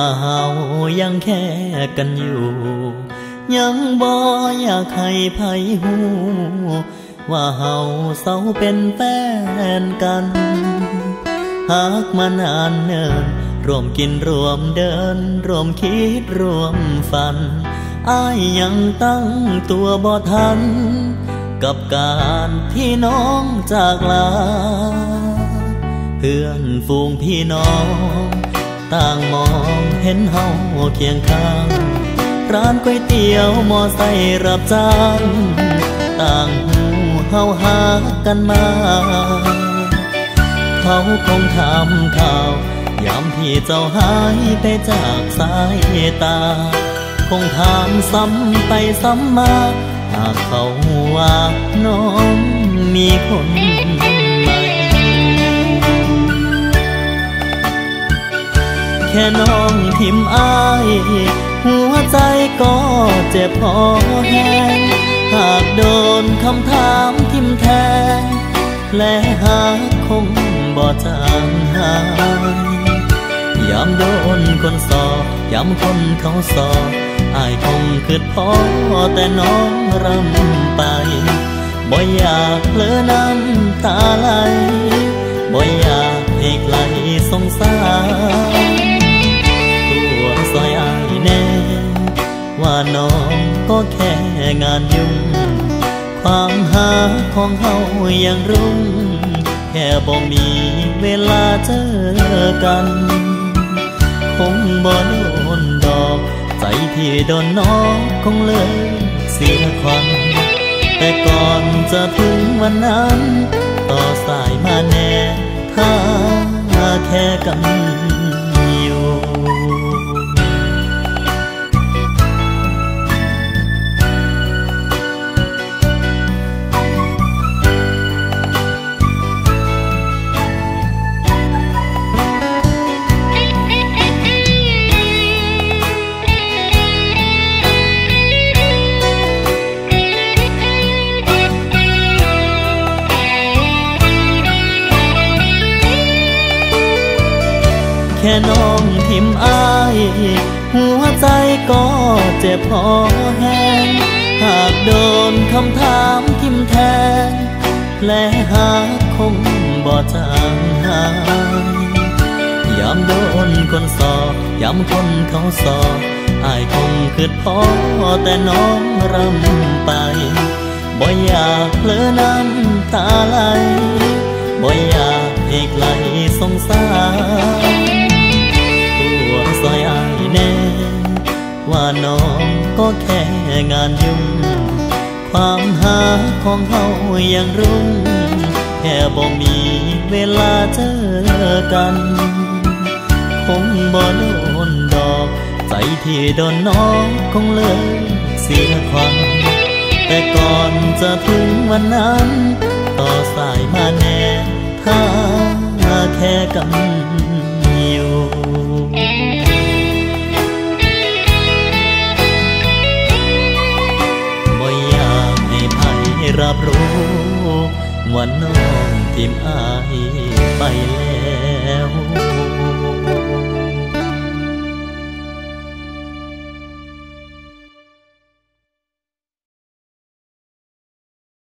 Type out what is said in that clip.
ว่าเฮายังแค่กันอยู่ยังบ่อยากให้ไผหูว่าเฮาเศร้าเป็นแฟนกันหากมานานเนินร่วมกินร่วมเดินร่วมคิดร่วมฝันอ้ายยังตั้งตัวบ่ทันกับการที่น้องจากลาเพื่อนฝูงพี่น้องต่างมองเห็นเฮาเคียงข้างร้านก๋วยเตี๋ยวมอไซค์รับจ้างต่างหูเฮาหากันมาเขาคงถามข่าวยามที่เจ้าหายไปจากสายตาคงถามซ้ำไปซ้ำมาหากเขาว่าน้องมีคนใหม่แค่น้องทิมอ้ายหัวใจก็เจ็บพอแห้งหากโดนคำถามทิมแทงและหากคงบ่จางหายยามโดนคนสอบยามคนเขาสอบอ้ายคงคิดพอแต่น้องรำไปบ่อยากเผลอน้ำตาไหลบ่อยากให้ไกลสงสารตัวซอยอ้ายแน่ว่าน้องก็แค่งานยุ่งความหาของเฮายังรุ่งแค่บ่มีเวลาเจอกันคงบ่โดนดอกใจที่โดนน้องคงเลยเสียควันแต่ก่อนจะถึงวันนั้นต่อสายมาแน่ถ้าแค่กันอยู่แค่น้องทิมอ้ายหัวใจก็เจ็บพอแห้งหากโดนคำถามทิมแทงและหากคงบ่จางหายยามโดนคนสอบยามคนเขาสอบอ้ายคงคิดพอแต่น้องรำไปบ่อยากเผลอน้ำตาไหลบ่อยากให้ไกลสงสารซอยอ้ายแน่ว่าน้องก็แค่งานยุ่งความหาของเฮายังรุ่งแค่บ่มีเวลาเจอกันคงบ่โดนดอกใจที่โดนน้องคงเลยเสียควันแต่ก่อนจะถึงวันนั้นต่อสายมาแน่ถ้าแค่กันอยู่รับรู้ว่าน้องทิมอ้ายไปแล้ว